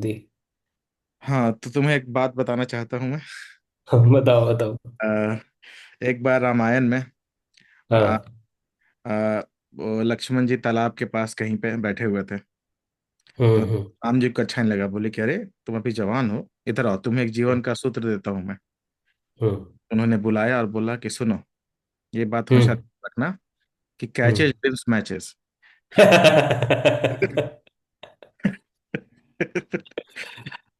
थी। हाँ, तो तुम्हें एक बात बताना चाहता हूँ मैं। बताओ बताओ। अ, एक बार रामायण में अ, हाँ। वो लक्ष्मण जी तालाब के पास कहीं पे बैठे हुए थे। तो हम्म। राम जी को अच्छा नहीं लगा, बोले कि अरे तुम अभी जवान हो, इधर आओ, तुम्हें एक जीवन का सूत्र देता हूँ मैं। हम्म। उन्होंने बुलाया और बोला कि सुनो, ये बात हमेशा हम्म। याद रखना कि कैचेज हम्म। Wins matches.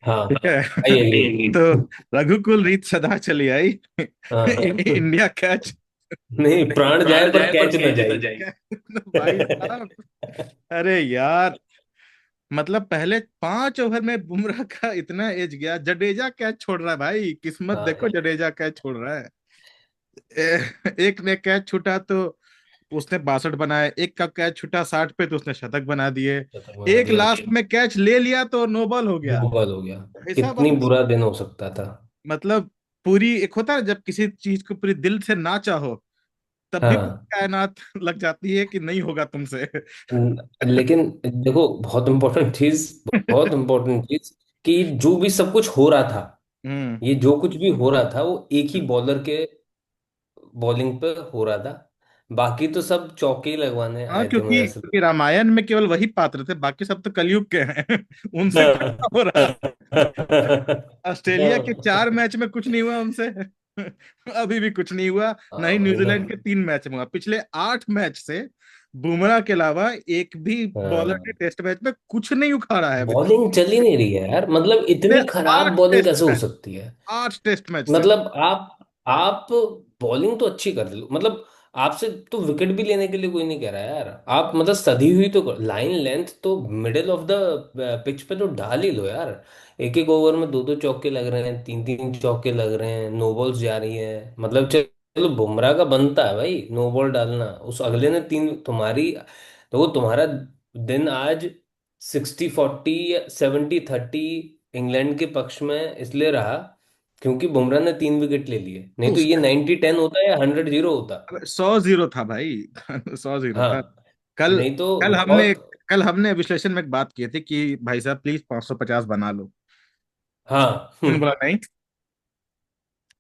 हाँ। ठीक है। I agree. तो रघुकुल रीत सदा चली आई। हाँ। India catch. नहीं, प्राण जाए प्राण पर जाए पर कैच न कैच न जाए। जाए। भाई साहब, अरे यार, मतलब पहले 5 ओवर में बुमराह का इतना एज गया, जडेजा कैच छोड़ रहा है भाई, किस्मत देखो, हाँ। जडेजा कैच छोड़ रहा है। एक ने कैच छूटा तो उसने 62 बनाए, एक का कैच छूटा 60 पे तो उसने शतक बना दिए। खत्म बना एक दिया। लास्ट में कैच ले लिया तो नो बॉल हो गया। नो बॉल हो गया। भाई साहब कितनी आप, बुरा दिन हो सकता था। मतलब पूरी, एक होता है जब किसी चीज को पूरी दिल से ना चाहो, तब भी हाँ। कायनात लग जाती है कि नहीं होगा तुमसे। लेकिन देखो, बहुत इंपॉर्टेंट चीज कि जो भी सब कुछ हो रहा था, हम्म। ये जो कुछ भी हो रहा था वो एक ही बॉलर के बॉलिंग पे हो रहा था। बाकी तो सब चौके ही लगवाने हाँ, आए थे, मुझे क्योंकि ऐसा क्योंकि रामायण में केवल वही पात्र थे, बाकी सब तो कलयुग के हैं। उनसे क्या हो रहा है? ऑस्ट्रेलिया के लगता। 4 मैच में कुछ नहीं हुआ उनसे। अभी भी कुछ नहीं हुआ। ना हाँ ही वही ना। न्यूजीलैंड के 3 मैच में हुआ पिछले 8 मैच से। बुमराह के अलावा एक भी बॉलर ने हाँ, टेस्ट मैच में कुछ नहीं उखाड़ा है अभी तक। बॉलिंग चल ही नहीं रही है यार, मतलब ये इतनी खराब आठ बॉलिंग टेस्ट कैसे हो मैच सकती है। 8 टेस्ट मैच से। मतलब आप बॉलिंग तो अच्छी कर लो, मतलब आपसे तो विकेट भी लेने के लिए कोई नहीं कह रहा है यार। आप मतलब सदी हुई तो लाइन लेंथ तो मिडिल ऑफ द पिच पे तो डाल ही लो यार। एक एक ओवर में दो दो चौके लग रहे हैं, तीन तीन चौके लग रहे हैं, नो बॉल्स जा रही हैं, मतलब चलो बुमराह का बनता है भाई नो बॉल डालना, उस अगले ने तीन तुम्हारी, तो वो तुम्हारा दिन आज 60-40 या 70-30 इंग्लैंड के पक्ष में इसलिए रहा क्योंकि बुमराह ने 3 विकेट ले लिए, नहीं तो तो ये उसमें 90-10 होता या 100-0 होता। 100-0 था भाई। 100-0 था। हाँ। कल नहीं तो कल हमने बहुत। कल हमने विश्लेषण में एक बात की थी कि भाई साहब प्लीज 550 बना लो। हाँ। उन्होंने बोला नहीं,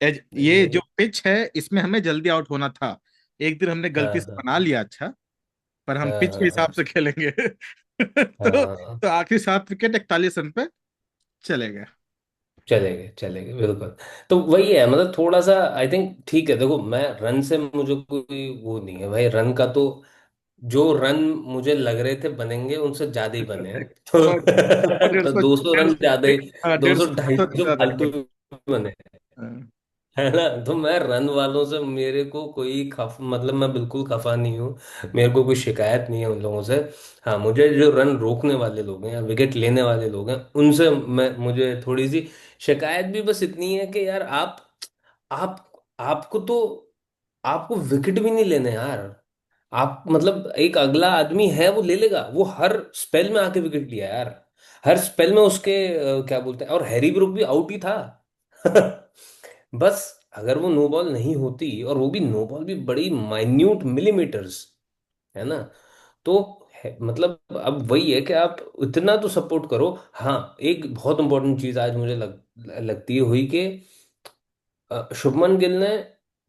ये जो नहीं। पिच है इसमें हमें जल्दी आउट होना था। एक दिन हमने हाँ गलती से हाँ बना लिया, अच्छा, पर हम हाँ पिच के हाँ हिसाब से खेलेंगे। हाँ। तो आखिरी 7 विकेट 41 रन पे चले गए। चलेंगे चलेंगे बिल्कुल। तो वही है, मतलब थोड़ा सा आई थिंक ठीक है। देखो मैं रन से मुझे कोई वो नहीं है भाई, रन का तो जो रन मुझे लग रहे थे बनेंगे उनसे ज्यादा ही बने हैं। और और तो 200 रन ज्यादा ही, डेढ़ 200 सौ ढाई तो सौ ज्यादा ही फालतू बने। बने, हाँ। है ना। तो मैं रन वालों से मेरे को कोई खफ मतलब मैं बिल्कुल खफा नहीं हूँ, मेरे को कोई शिकायत नहीं है उन लोगों से। हाँ, मुझे जो रन रोकने वाले लोग हैं या विकेट लेने वाले लोग हैं उनसे मैं मुझे थोड़ी सी शिकायत भी बस इतनी है कि यार आप आपको तो आपको विकेट भी नहीं लेने यार। आप मतलब एक अगला आदमी है वो ले लेगा, वो हर स्पेल में आके विकेट लिया यार, हर स्पेल में उसके क्या बोलते हैं, और हैरी ब्रूक भी आउट ही था। बस अगर वो नो बॉल नहीं होती, और वो भी नो बॉल भी बड़ी माइन्यूट मिलीमीटर्स, है ना, तो मतलब अब वही है कि आप इतना तो सपोर्ट करो। हाँ, एक बहुत इंपॉर्टेंट चीज आज मुझे लगती है हुई कि शुभमन गिल ने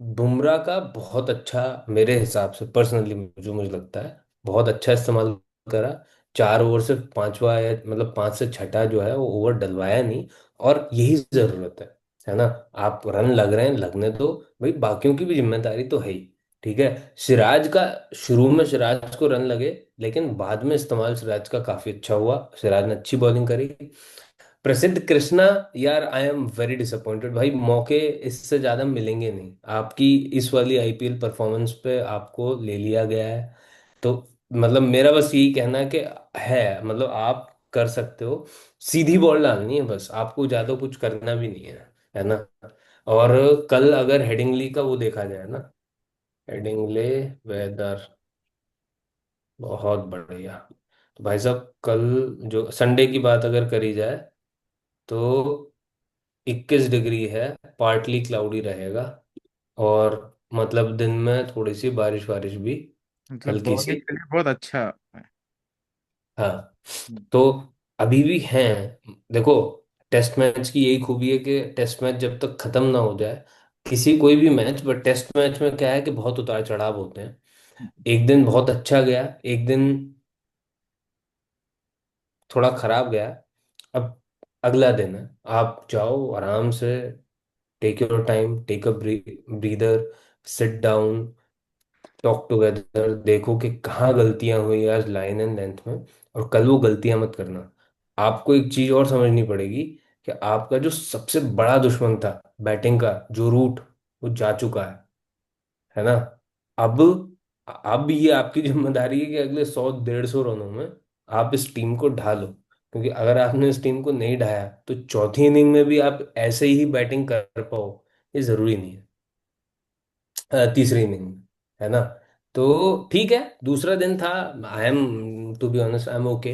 बुमराह का बहुत अच्छा, मेरे हिसाब से पर्सनली जो मुझे लगता है बहुत अच्छा इस्तेमाल करा। 4 ओवर से पांचवा या मतलब 5 से 6 जो है वो ओवर डलवाया नहीं, और यही जरूरत है ना। आप रन लग रहे हैं लगने दो भाई, बाकियों की भी जिम्मेदारी तो है ही। ठीक है, सिराज का शुरू में सिराज को रन लगे, लेकिन बाद में इस्तेमाल सिराज का काफी अच्छा हुआ, सिराज ने अच्छी बॉलिंग करी। प्रसिद्ध कृष्णा, यार आई एम वेरी डिसअपॉइंटेड भाई, मौके इससे ज्यादा मिलेंगे नहीं आपकी इस वाली आईपीएल परफॉर्मेंस पे, आपको ले लिया गया है। तो मतलब मेरा बस यही कहना है कि है मतलब आप कर सकते हो, सीधी बॉल डालनी है बस, आपको ज्यादा कुछ करना भी नहीं है ना। और कल अगर हेडिंगली का वो देखा जाए ना, हेडिंगले वेदर बहुत बढ़िया। तो भाई साहब कल जो संडे की बात अगर करी जाए तो 21 डिग्री है, पार्टली क्लाउडी रहेगा, और मतलब दिन में थोड़ी सी बारिश वारिश भी, मतलब हल्की बॉलिंग सी। के लिए बहुत अच्छा है। हाँ। तो अभी भी हैं। देखो, टेस्ट मैच की यही खूबी है कि टेस्ट मैच जब तक खत्म ना हो जाए, किसी कोई भी मैच, बट टेस्ट मैच में क्या है कि बहुत उतार चढ़ाव होते हैं। एक दिन बहुत अच्छा गया, एक दिन थोड़ा खराब गया, अब अगला दिन है। आप जाओ आराम से, take your time, take a breather, sit down, talk together, देखो कि कहाँ गलतियां हुई आज लाइन एंड लेंथ में, और कल वो गलतियां मत करना। आपको एक चीज और समझनी पड़ेगी कि आपका जो सबसे बड़ा दुश्मन था बैटिंग का, जो रूट, वो जा चुका है ना। अब अब ये आपकी जिम्मेदारी है कि अगले 100 150 रनों में आप इस टीम को ढालो, क्योंकि अगर आपने इस टीम को नहीं ढाया तो चौथी इनिंग में भी आप ऐसे ही बैटिंग कर पाओ, ये जरूरी नहीं है। तीसरी इनिंग में, है ना। तो ठीक है, दूसरा दिन था। I am, to be honest, I am okay.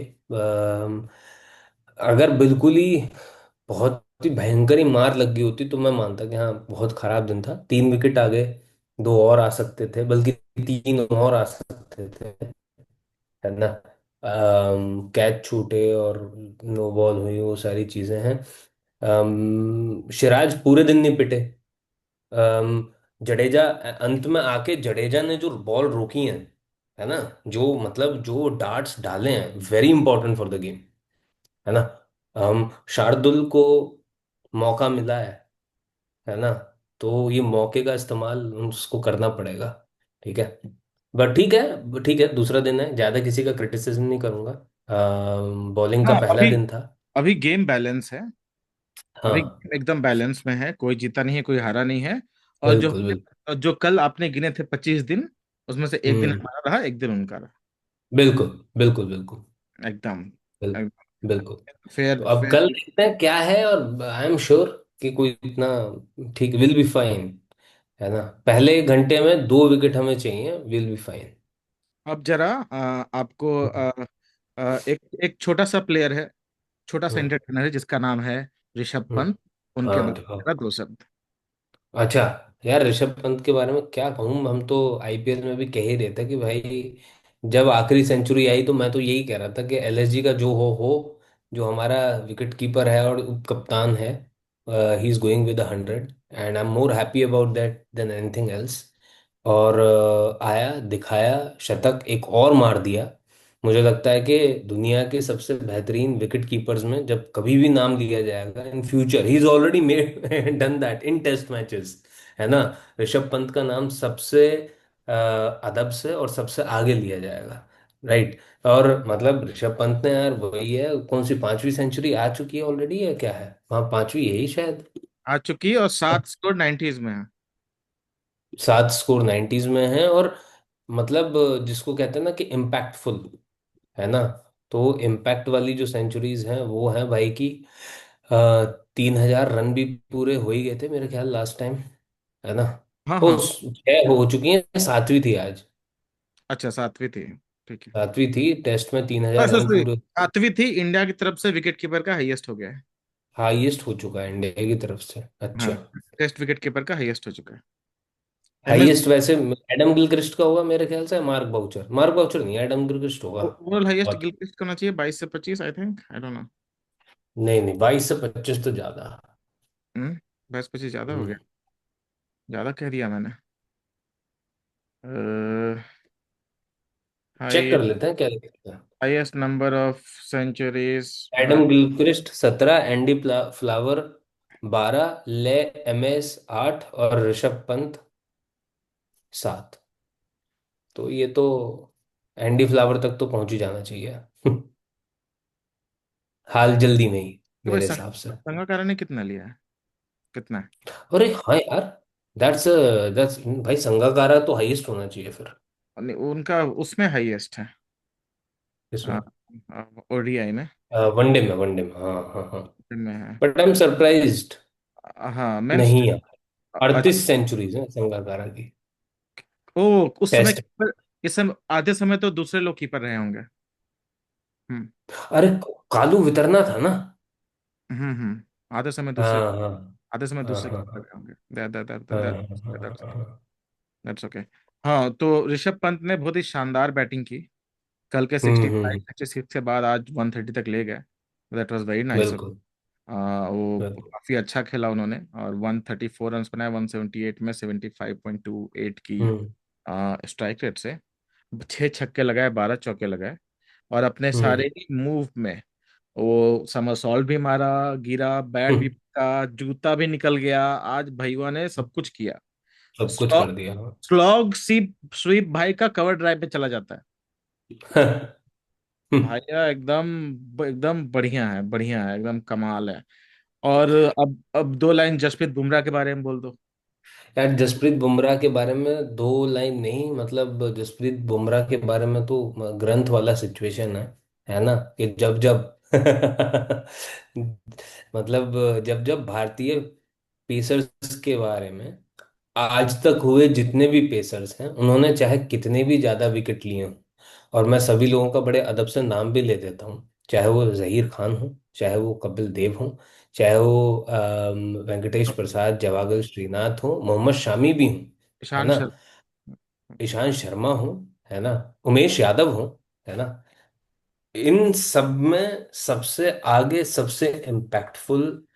अगर बिल्कुल ही बहुत ही भयंकर ही मार लग गई होती तो मैं मानता कि हाँ बहुत खराब दिन था, 3 विकेट आ गए, दो और आ सकते थे, बल्कि तीन और आ सकते थे, है ना। कैच छूटे और नो बॉल हुई, वो सारी चीजें हैं। सिराज पूरे दिन नहीं पिटे। जडेजा, अंत में आके जडेजा ने जो बॉल रोकी है ना, जो मतलब जो डार्ट्स डाले हैं, very important for the game, है ना। शार्दुल को मौका मिला है ना, तो ये मौके का इस्तेमाल उसको करना पड़ेगा। ठीक है, बट ठीक है, दूसरा दिन है, ज्यादा किसी का क्रिटिसिज्म नहीं करूंगा। बॉलिंग का हाँ, पहला अभी दिन था। अभी गेम बैलेंस है। अभी हाँ, गेम एकदम बैलेंस में है, कोई जीता नहीं है, कोई हारा नहीं है। और जो बिल्कुल बिल्कुल। जो कल आपने गिने थे 25 दिन, उसमें से एक दिन हम्म, हमारा रहा, एक दिन उनका रहा। बिल्कुल बिल्कुल बिल्कुल एकदम बिल्कुल बिल्कुल। तो फेयर अब कल फेयर। देखते हैं क्या है, और आई एम श्योर कि कोई इतना, ठीक, विल बी फाइन, है ना। पहले 1 घंटे में 2 विकेट हमें चाहिए, विल बी फाइन। अब जरा आपको एक एक छोटा सा प्लेयर है, छोटा सा हम्म, एंटरटेनर है, जिसका नाम है ऋषभ हम्म, पंत। उनके हाँ बारे में दिखाओ। जरा 2 शब्द। अच्छा, यार ऋषभ पंत के बारे में क्या कहूँ, हम तो आईपीएल में भी कह ही रहे थे कि भाई, जब आखिरी सेंचुरी आई तो मैं तो यही कह रहा था कि एलएसजी का जो हो, जो हमारा विकेट कीपर है और उप कप्तान है, he is going with 100, and I am more happy about that than anything else. और आया, दिखाया, शतक एक और मार दिया। मुझे लगता है कि दुनिया के सबसे बेहतरीन विकेट कीपर्स में जब कभी भी नाम लिया जाएगा in future, he is already made done that in test matches, है ना। ऋषभ पंत का नाम सबसे अदब से और सबसे आगे लिया जाएगा, राइट। और मतलब ऋषभ पंत ने, यार वही है, कौन सी 5वीं सेंचुरी आ चुकी है ऑलरेडी, है क्या है, हाँ 5वीं यही शायद। आ चुकी है, और 7 स्कोर 90s में है। 7 स्कोर 90s में है, और मतलब जिसको कहते हैं ना कि इम्पैक्टफुल, है ना। तो इम्पैक्ट वाली जो सेंचुरीज हैं वो हैं भाई की, 3,000 रन भी पूरे हो ही गए थे मेरे ख्याल लास्ट टाइम, है ना। हाँ ओ, हाँ। 6 हो चुकी हैं, 7वीं थी आज। अच्छा, 7वीं थी। ठीक है। 7वीं थी, टेस्ट में 3,000 रन सॉरी, पूरे। 7वीं थी। इंडिया की तरफ से विकेट कीपर का हाईएस्ट हो गया है। हाईएस्ट हो चुका है इंडिया की तरफ से, हाँ, अच्छा। टेस्ट विकेट कीपर का हाईएस्ट हो चुका है। एम एस हाईएस्ट वैसे एडम गिलक्रिस्ट का होगा मेरे ख्याल से, मार्क बाउचर नहीं, एडम गिलक्रिस्ट होगा। ओवरऑल हाईएस्ट और गिलक्रिस्ट का होना चाहिए, 22 से 25, I think, I don't know. नहीं नहीं, 22 से 25 तो ज्यादा। 22-25 ज्यादा हो हम्म, गया। ज्यादा कह दिया मैंने। चेक हाई कर लेते हैं क्या लिखते हैं। Highest number of centuries by. Adam Gilchrist 17, Andy Flower 12, ले एमएस 8, और ऋषभ पंत 7। तो ये तो एंडी फ्लावर तक तो पहुंच ही जाना चाहिए हाल जल्दी में ही, भाई मेरे हिसाब से। संगाकारा ने कितना लिया है? कितना है? अरे हाँ यार, दैट्स भाई, संगाकारा तो हाईएस्ट होना चाहिए फिर। उनका उसमें हाईएस्ट है। इसमें ओडीआई में। वनडे में हाँ हाँ हाँ। में है। बट आई एम सरप्राइज्ड, हाँ मेंस। नहीं यार, अच्छा। 38 सेंचुरीज हैं संगाकारा की, ओ, उस समय टेस्ट। कीपर, इस समय आधे समय तो दूसरे लोग कीपर रहे होंगे। हम्म अरे, कालू वितरना था ना। आधे समय दूसरे, हाँ हाँ आधे समय हाँ दूसरे हाँ कीपर हाँ रहे होंगे। दैट हाँ दैट हाँ हाँ दैट्स हाँ, हाँ। ओके। हाँ, तो ऋषभ पंत ने बहुत ही शानदार बैटिंग की। कल के 65 हम्म। 66 के बाद आज 130 तक ले गए। That was very nice. बिल्कुल वो बिल्कुल। काफी अच्छा खेला उन्होंने, और 134 रन बनाए 178 में, 75.28 की हम्म स्ट्राइक रेट से। 6 छक्के लगाए, 12 चौके लगाए, और अपने सारे हम्म ही मूव में वो समरसॉल्ट भी मारा, गिरा, बैट भी हम्म, पीटा, जूता भी निकल गया, आज भैया ने सब कुछ किया। सब कुछ स्लॉग कर दिया हाँ। स्लॉग सीप स्वीप भाई का कवर ड्राइव पे चला जाता है। भाईया एकदम एकदम बढ़िया है, बढ़िया है, एकदम कमाल है। और अब 2 लाइन जसप्रीत बुमराह के बारे में बोल दो। यार जसप्रीत बुमराह के बारे में दो लाइन नहीं, मतलब जसप्रीत बुमराह के बारे में तो ग्रंथ वाला सिचुएशन है ना, कि जब जब मतलब जब जब भारतीय पेसर्स के बारे में आज तक हुए जितने भी पेसर्स हैं, उन्होंने चाहे कितने भी ज्यादा विकेट लिए हों, और मैं सभी लोगों का बड़े अदब से नाम भी ले देता हूँ, चाहे वो जहीर खान हो, चाहे वो कपिल देव हो, चाहे वो वेंकटेश प्रसाद, जवागल श्रीनाथ हो, मोहम्मद शामी भी हो, है ईशांत ना, शर्मा। ईशांत शर्मा हो, है ना, उमेश यादव हो, है ना, इन सब में सबसे आगे, सबसे इम्पैक्टफुल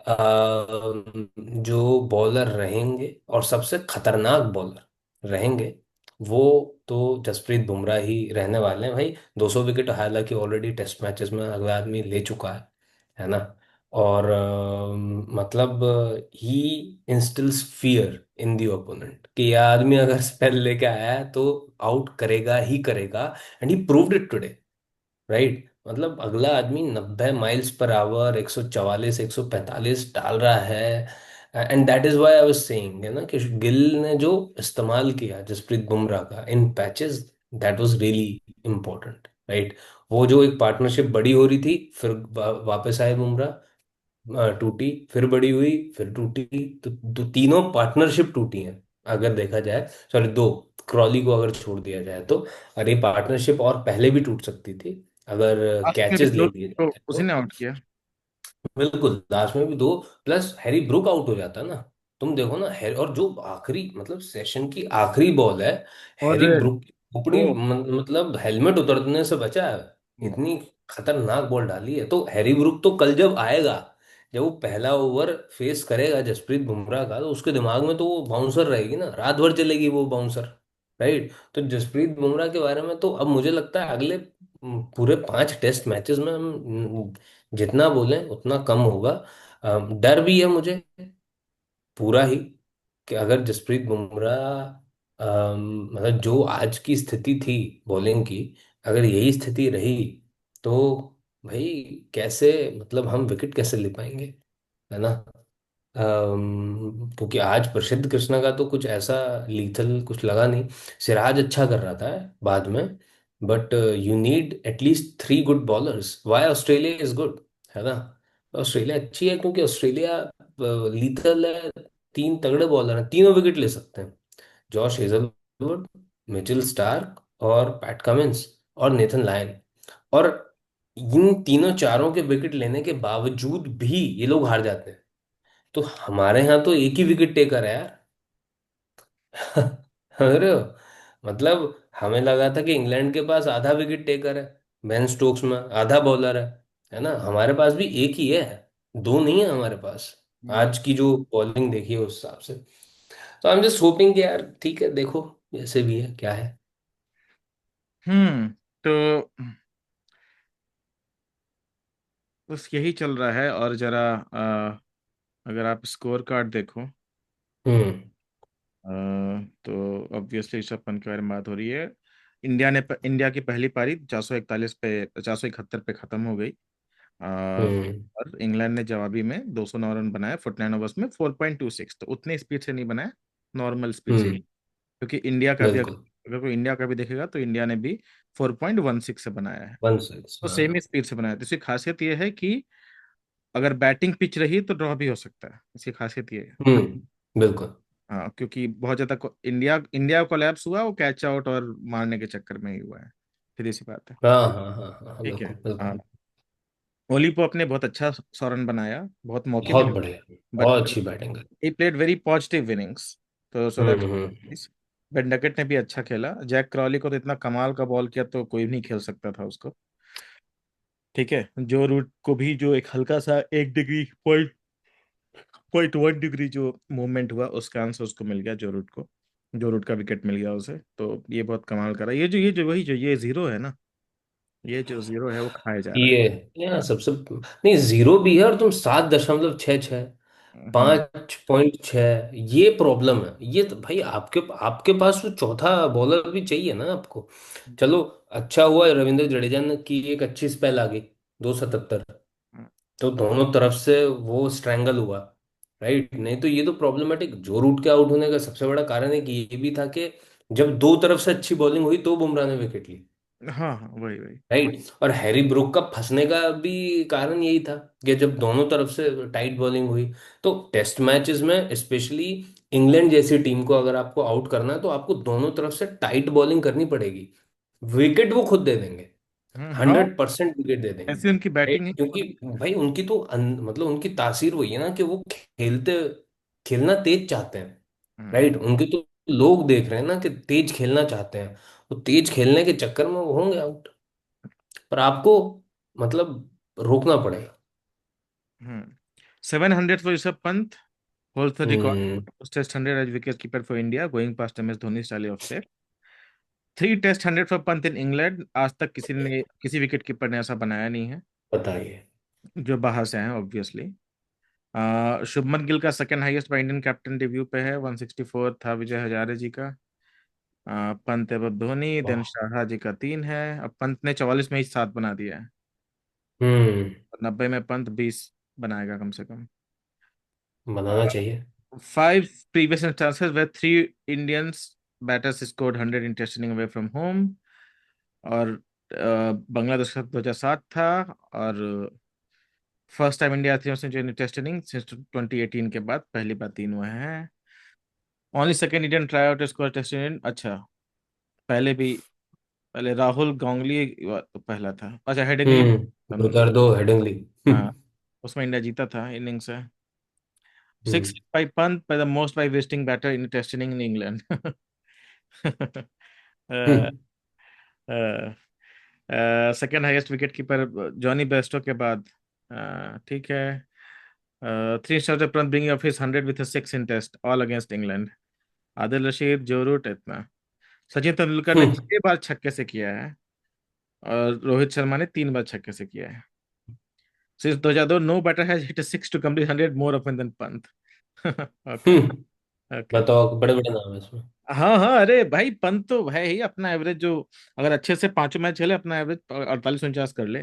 जो बॉलर रहेंगे और सबसे खतरनाक बॉलर रहेंगे, वो तो जसप्रीत बुमराह ही रहने वाले हैं भाई। 200 विकेट हालांकि ऑलरेडी टेस्ट मैचेस में अगला आदमी ले चुका है ना, और मतलब ही इंस्टिल्स फियर इन दी ओपोनेंट कि यह आदमी अगर स्पेल लेके आया है तो आउट करेगा ही करेगा, and he proved it today, right. मतलब अगला आदमी 90 माइल्स पर आवर, 144 145 डाल रहा है, and that is why I was saying है ना कि गिल ने जो इस्तेमाल किया जसप्रीत बुमराह का इन patches, that was really important, right. वो जो एक पार्टनरशिप बड़ी हो रही थी, फिर वापस आए बुमराह, टूटी, फिर बड़ी हुई, फिर टूटी, तो तीनों पार्टनरशिप टूटी हैं अगर देखा जाए, सॉरी दो, क्रॉली को अगर छोड़ दिया जाए तो। और ये पार्टनरशिप और पहले भी टूट सकती थी अगर लास्ट में भी कैचेस ले दो लिए तो जाते उसी तो। ने आउट किया। बिल्कुल, लास्ट में भी दो, प्लस हैरी ब्रूक आउट हो जाता ना। तुम देखो ना, और जो आखिरी मतलब सेशन की आखिरी बॉल है, और हैरी ब्रूक की खोपड़ी वो मतलब हेलमेट उतरने से बचा है, इतनी खतरनाक बॉल डाली है। तो हैरी ब्रूक तो कल जब आएगा, जब वो पहला ओवर फेस करेगा जसप्रीत बुमराह का, तो उसके दिमाग में तो वो बाउंसर रहेगी ना, रात भर चलेगी वो बाउंसर, राइट। तो जसप्रीत बुमराह के बारे में तो अब मुझे लगता है अगले पूरे 5 टेस्ट मैचेस में हम जितना बोलें उतना कम होगा। डर भी है मुझे पूरा ही कि अगर जसप्रीत बुमराह मतलब जो आज की स्थिति थी बॉलिंग की, अगर यही स्थिति रही तो भाई कैसे, मतलब हम विकेट कैसे ले पाएंगे, है ना। क्योंकि आज प्रसिद्ध कृष्णा का तो कुछ ऐसा लीथल कुछ लगा नहीं। सिराज अच्छा कर रहा था बाद में, but you need at least 3 good bowlers, why Australia is good, है ना। ऑस्ट्रेलिया अच्छी है क्योंकि ऑस्ट्रेलिया लीथल है, 3 तगड़े बॉलर हैं, तीनों विकेट ले सकते हैं, जॉश हेजलवुड, मिचेल स्टार्क और पैट कमिंस और नेथन लायन। और इन तीनों चारों के विकेट लेने के बावजूद भी ये लोग हार जाते हैं। तो हमारे यहाँ तो एक ही विकेट टेकर है यार। समझ रहे हो, मतलब हमें लगा था कि इंग्लैंड के पास आधा विकेट टेकर है, बेन स्टोक्स में आधा बॉलर है ना, हमारे पास भी एक ही है, दो नहीं है हमारे पास। आज की जो बॉलिंग देखी है उस हिसाब से, तो आई एम जस्ट होपिंग कि यार ठीक है, देखो जैसे भी है क्या है। तो बस यही चल रहा है। और जरा अगर आप स्कोर कार्ड देखो, हम्म अ, तो ऑब्वियसली ऋषभ पंत के बारे में बात हो रही है। इंडिया की पहली पारी 441 पे, 471 पे खत्म हो गई। हम्म और इंग्लैंड ने जवाबी में 209 रन बनाए 49 ओवर्स में 4.26, तो उतने स्पीड से नहीं बनाए, नॉर्मल स्पीड से। हम्म क्योंकि इंडिया का भी, बिल्कुल, अगर कोई इंडिया का भी देखेगा तो इंडिया ने भी 4.16 से बनाया है। 1 6 तो सेम हाँ। ही स्पीड से बनाया है। तो इसकी खासियत यह है कि अगर बैटिंग पिच रही तो ड्रॉ भी हो सकता है, इसकी खासियत ये है। बिल्कुल, हाँ, क्योंकि बहुत ज्यादा इंडिया इंडिया कोलैप्स हुआ वो कैच आउट और मारने के चक्कर में ही हुआ है। सीधी सी बात है। हाँ हाँ हाँ हाँ हाँ, ठीक है। बिल्कुल हाँ, बिल्कुल। ओली पोप ने बहुत अच्छा 100 रन बनाया, बहुत मौके बहुत मिले, बढ़िया, बहुत बट अच्छी बैटिंग है। He played very positive innings, तो सो दैट हम्म। बेंडकेट ने भी अच्छा खेला। जैक क्रॉली को तो इतना कमाल का बॉल किया तो कोई भी नहीं खेल सकता था उसको। ठीक है, जो रूट को भी जो एक हल्का सा 1 डिग्री, 0.1 डिग्री जो मूवमेंट हुआ, उसका आंसर उसको मिल गया, जो रूट को, जो रूट का विकेट मिल गया उसे। तो ये बहुत कमाल करा। ये जो वही जो ये जीरो है ना, ये जो जीरो है वो खाया जा रहा ये यहाँ सबसे नहीं, जीरो भी है और तुम 7.66, है। 5.6, ये प्रॉब्लम है। ये तो भाई आपके आपके पास तो चौथा बॉलर भी चाहिए ना आपको। चलो, अच्छा हुआ रविंद्र जडेजा ने की एक अच्छी स्पेल आ गई, 277, तो दोनों तरफ से वो स्ट्रैंगल हुआ। राइट, नहीं तो ये तो प्रॉब्लमेटिक, जो रूट के आउट होने का सबसे बड़ा कारण है कि ये भी था कि जब दो तरफ से अच्छी बॉलिंग हुई तो बुमराह ने विकेट ली। हाँ हाँ, वही वही। राइट, और हैरी ब्रूक का फंसने का भी कारण यही था कि जब दोनों तरफ से टाइट बॉलिंग हुई। तो टेस्ट मैचेस में स्पेशली इंग्लैंड जैसी टीम को अगर आपको आउट करना है तो आपको दोनों तरफ से टाइट बॉलिंग करनी पड़ेगी। विकेट वो खुद दे देंगे, हाँ, 100% विकेट दे देंगे। ऐसी उनकी बैटिंग राइट, है। क्योंकि भाई उनकी तो मतलब उनकी तासीर वही है ना कि वो खेलना तेज चाहते हैं। हम्म राइट, उनके तो लोग देख रहे हैं ना कि तेज खेलना चाहते हैं, वो तेज खेलने के चक्कर में वो होंगे आउट। पर आपको मतलब रोकना पड़ेगा। 700 for Rishabh Pant, holds the record hmm. for Test 100 as wicket keeper for India, going past MS Dhoni style of step. 3 Test 100 for Pant in England, आज तक किसी विकेट कीपर ने ऐसा बनाया नहीं है, बताइए। जो बाहर से हैं ऑब्वियसली। शुभमन गिल का second highest by Indian captain debut पे है, 164 था विजय हजारे जी का। पंत अब धोनी, देन वाह। शाह जी का 3 है। अब पंत ने 44 में ही 7 बना दिया है, हम्म। और 90 में पंत 20 बनाएगा कम से कम। बनाना चाहिए। 5 previous instances where 3 Indians batters scored 100 in test inning away from home, और बांग्लादेश का 2007 था, और फर्स्ट टाइम इंडिया थी उसने जो टेस्ट इनिंग सिंस 2018 के बाद पहली बार 3 हुए हैं। Only second Indian try out score test inning, अच्छा, पहले भी, पहले राहुल गांगुली पहला था, अच्छा, हेडिंगली। 2002 हेडिंगली। हाँ, उसमें इंडिया जीता था इनिंग्स से। Six hmm. By Pant by the most by wasting batter in test inning in England. Second highest wicket keeper Jonny Bairstow के बाद। ठीक है। 3 star Pant bringing off his 100 with 6 in test all against England. Adil Rashid, Joe Root इतना। सचिन तेंदुलकर ने 6 बार छक्के से किया है, और रोहित शर्मा ने 3 बार छक्के से किया है। Since 2002 no batter has hit 6 to complete 100 more often than Pant. Okay. Okay. बताओ, बड़े बड़े नाम है इसमें। हाँ हाँ, अरे भाई, पंत तो है ही अपना एवरेज जो, अगर अच्छे से 5 मैच खेले अपना एवरेज 48-49 कर ले,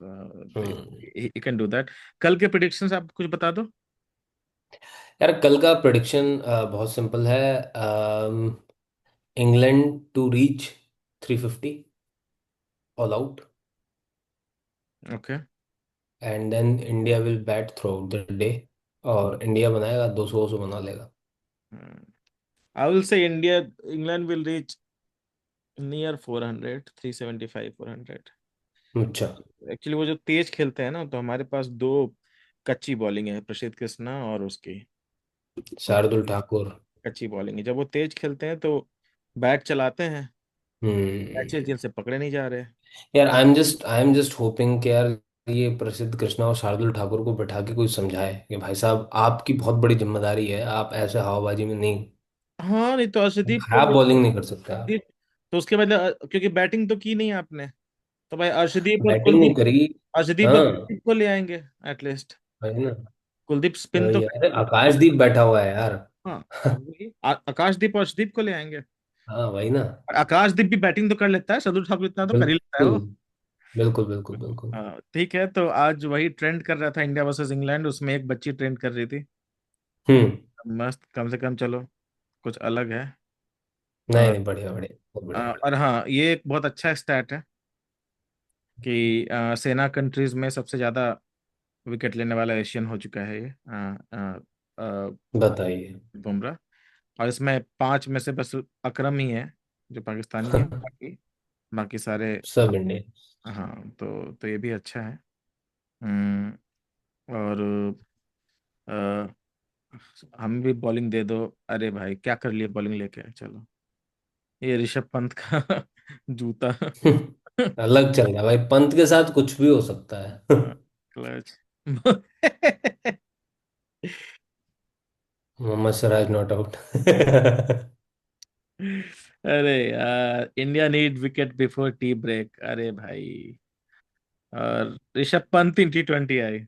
हम्म। You can do that. कल के प्रिडिक्शंस आप कुछ बता दो। यार कल का प्रेडिक्शन बहुत सिंपल है। England to reach 350 all out, okay. And then India will bat throughout the day, और इंडिया बनाएगा 200 बना लेगा। I will say India, England will reach near 400, 375, 400। अच्छा। एक्चुअली वो जो तेज खेलते हैं ना, तो हमारे पास दो कच्ची बॉलिंग है, प्रसिद्ध कृष्णा और उसकी, और शार्दुल ठाकुर। कच्ची बॉलिंग है। जब वो तेज खेलते हैं तो बैट चलाते हैं, हम्म। मैचेस जिनसे पकड़े नहीं जा रहे। यार आई एम जस्ट होपिंग कि यार ये प्रसिद्ध कृष्णा और शार्दुल ठाकुर को बैठा के कोई समझाए कि भाई साहब आपकी बहुत बड़ी जिम्मेदारी है, आप ऐसे हवाबाजी में नहीं, हाँ, नहीं तो अर्शदीप को खराब बॉलिंग नहीं कर सकते आप। अर्शदीप, तो उसके बाद क्योंकि बैटिंग तो की नहीं आपने, तो भाई अर्शदीप और बैटिंग नहीं कुलदीप, करी। अर्शदीप और हाँ, कुलदीप को ले आएंगे एटलीस्ट। वही ना। कुलदीप स्पिन तो वही, अरे करेगा। आकाशदीप बैठा हुआ है यार। हाँ, वही आकाशदीप और अर्शदीप को ले आएंगे। हाँ वही ना। और आकाशदीप भी बैटिंग तो कर लेता है, शार्दुल ठाकुर इतना तो कर ही लेता है बिल्कुल वो। बिल्कुल बिल्कुल बिल्कुल। हाँ, ठीक है, तो आज वही ट्रेंड कर रहा था, इंडिया वर्सेस इंग्लैंड, उसमें एक बच्ची ट्रेंड कर रही थी। हम्म। मस्त, कम से कम चलो कुछ अलग है। नहीं और नहीं, बढ़िया बढ़िया, बहुत बढ़िया। और हाँ, ये एक बहुत अच्छा स्टैट है कि सेना कंट्रीज में सबसे ज्यादा विकेट लेने वाला एशियन हो चुका है ये, बताइए। बुमराह। और इसमें 5 में से बस अकरम ही है जो पाकिस्तानी है, बाकी बाकी सारे। सब इंडियन। हाँ, तो ये भी अच्छा है। और अ, हम भी बॉलिंग दे दो। अरे भाई, क्या कर लिए बॉलिंग लेके, चलो, ये ऋषभ पंत का जूता। अलग चल रहा है भाई, पंत के साथ कुछ भी हो सकता है। Clutch. Mohammed Siraj not out. अरे यार, India need wicket before tea break, अरे भाई। और ऋषभ पंत इन T20 आई।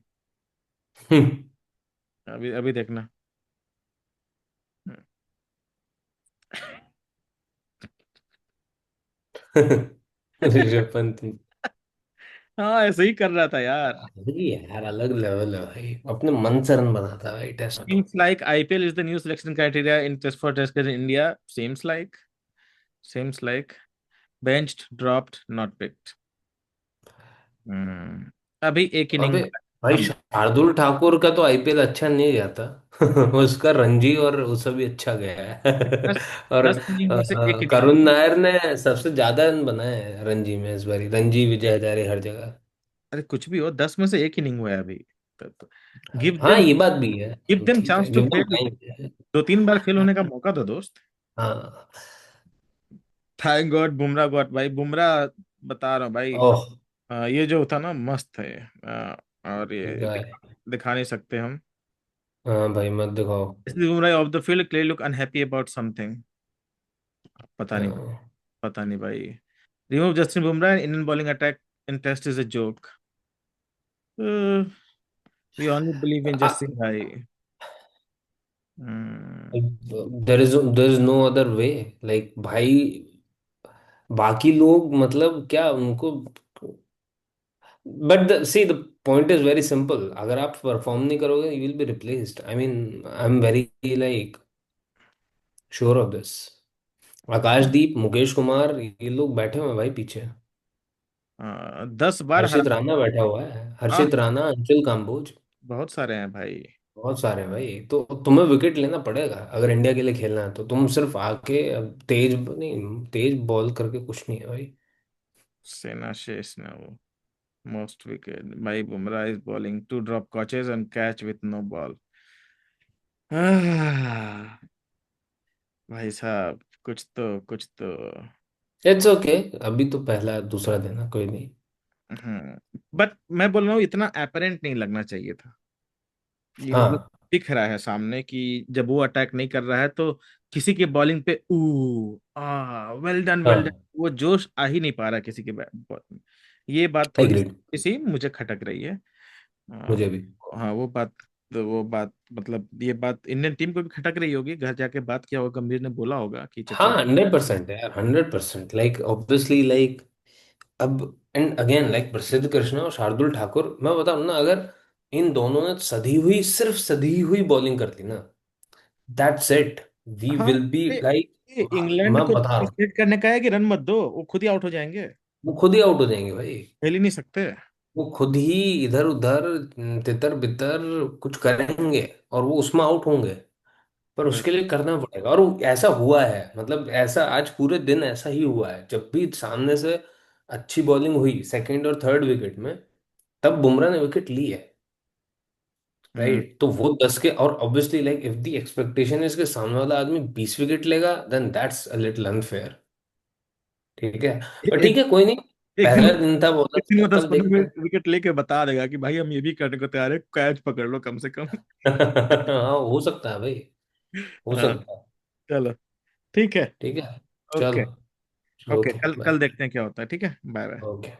अभी अभी देखना। ऋषभ पंत। हाँ, ऐसे ही कर रहा था यार। अरे यार अलग लेवल है भाई, अपने मन से रन बनाता है भाई टेस्ट तो। Seems like IPL is the new selection criteria in test for test cricket in India. Seems like benched, dropped, not picked. अभी एक इनिंग अबे भाई, हम। शार्दुल ठाकुर का तो आईपीएल अच्छा नहीं गया था। उसका रणजी और वो सब भी अच्छा गया है। दस और 10 इनिंग में से एक इनिंग करुण नायर ने सबसे ज्यादा रन बनाए हैं रणजी में इस बारी, रणजी विजय हजारे हर जगह। अरे कुछ भी हो, 10 में से एक इनिंग हुआ है अभी। तो गिव हाँ देम ये बात भी है। गिव देम ठीक है, chance to give them fail. Time. 2-3 बार फेल होने का मौका दो दोस्त। हाँ। थैंक गॉड बुमराह गॉट भाई, बुमराह बता रहा हूँ भाई। ओह। ये जो था ना, मस्त है। और ये गाय। दिखा नहीं सकते हम। हाँ भाई मत दिखाओ। इसलिए Bumrah of the field, clear look unhappy about something. पता नहीं। हाँ। पता नहीं भाई। Remove Justin Bumrah, Indian bowling attack in test is a joke. We only believe in Justin भाई। हम्म। There is no other way. Like भाई, बाकी लोग मतलब क्या उनको, but see the point is very simple, अगर आप परफॉर्म नहीं करोगे you will be replaced. I mean I am very like sure of this. Akashdeep, Mukesh Kumar, ये लोग बैठे हुए हैं भाई पीछे। 10 बार हरा। हर्षित राणा बैठा हुआ है, आह, हर्षित राणा, अंशुल काम्बोज। बहुत सारे हैं भाई। बहुत सारे हैं भाई, तो तुम्हें विकेट लेना पड़ेगा अगर इंडिया के लिए खेलना है, तो तुम सिर्फ आके अब तेज नहीं, तेज बॉल करके कुछ नहीं है भाई। सेना शेष ना वो। मोस्ट विकेट भाई, Bumrah is bowling to drop catches and catch with no ball. भाई साहब, कुछ तो। It's okay. अभी तो पहला दूसरा देना कोई नहीं। बट मैं बोल रहा हूँ, इतना एपरेंट नहीं लगना चाहिए था। ये मतलब हाँ। दिख रहा है सामने कि जब वो अटैक नहीं कर रहा है तो किसी के बॉलिंग पे वेल डन वेल डन, हाँ। वो जोश आ ही नहीं पा रहा किसी के ball में। ये बात थोड़ी एग्रीड। सी मुझे खटक रही है। आ, मुझे भी। हाँ, वो बात मतलब ये बात इंडियन टीम को भी खटक रही होगी। घर जाके बात किया होगा, गंभीर ने बोला होगा कि हाँ चचा। 100% यार, 100%, लाइक ऑब्वियसली लाइक। अब एंड अगेन लाइक प्रसिद्ध कृष्णा और शार्दुल ठाकुर, मैं बताऊं ना, अगर इन दोनों ने सधी हुई, सिर्फ सधी हुई बॉलिंग कर दी ना, दैट्स इट, वी हाँ, विल बी लाइक। ये इंग्लैंड मैं को बता रहा हूँ, क्रिकेट करने का है कि रन मत दो, वो खुद ही आउट हो जाएंगे। वो खुद ही आउट हो जाएंगे भाई। खेल ही नहीं सकते। वो खुद ही इधर उधर तितर बितर कुछ करेंगे और वो उसमें आउट होंगे। पर वही। उसके लिए करना पड़ेगा, और वो ऐसा हुआ है, मतलब ऐसा आज पूरे दिन ऐसा ही हुआ है, जब भी सामने से अच्छी बॉलिंग हुई सेकंड और थर्ड विकेट में, तब बुमराह ने विकेट ली है। हम्म। राइट, तो वो 10 के, और obviously like if the expectation है कि सामने वाला आदमी 20 विकेट लेगा, then that's a little unfair. ठीक है। पर एक ठीक है, कोई नहीं। एक दिन पहला दिन था, बोला एक दिन वो था, दस कल पंद्रह देखते हैं। विकेट लेके बता देगा कि भाई हम ये भी करने को तैयार है, कैच पकड़ लो कम से कम। हाँ हो सकता है भाई, हो हाँ, सकता है। चलो, ठीक है। ठीक है। ओके। चलो। ओके, ओके कल कल बाय। देखते हैं क्या होता है। ठीक है, बाय बाय। ओके।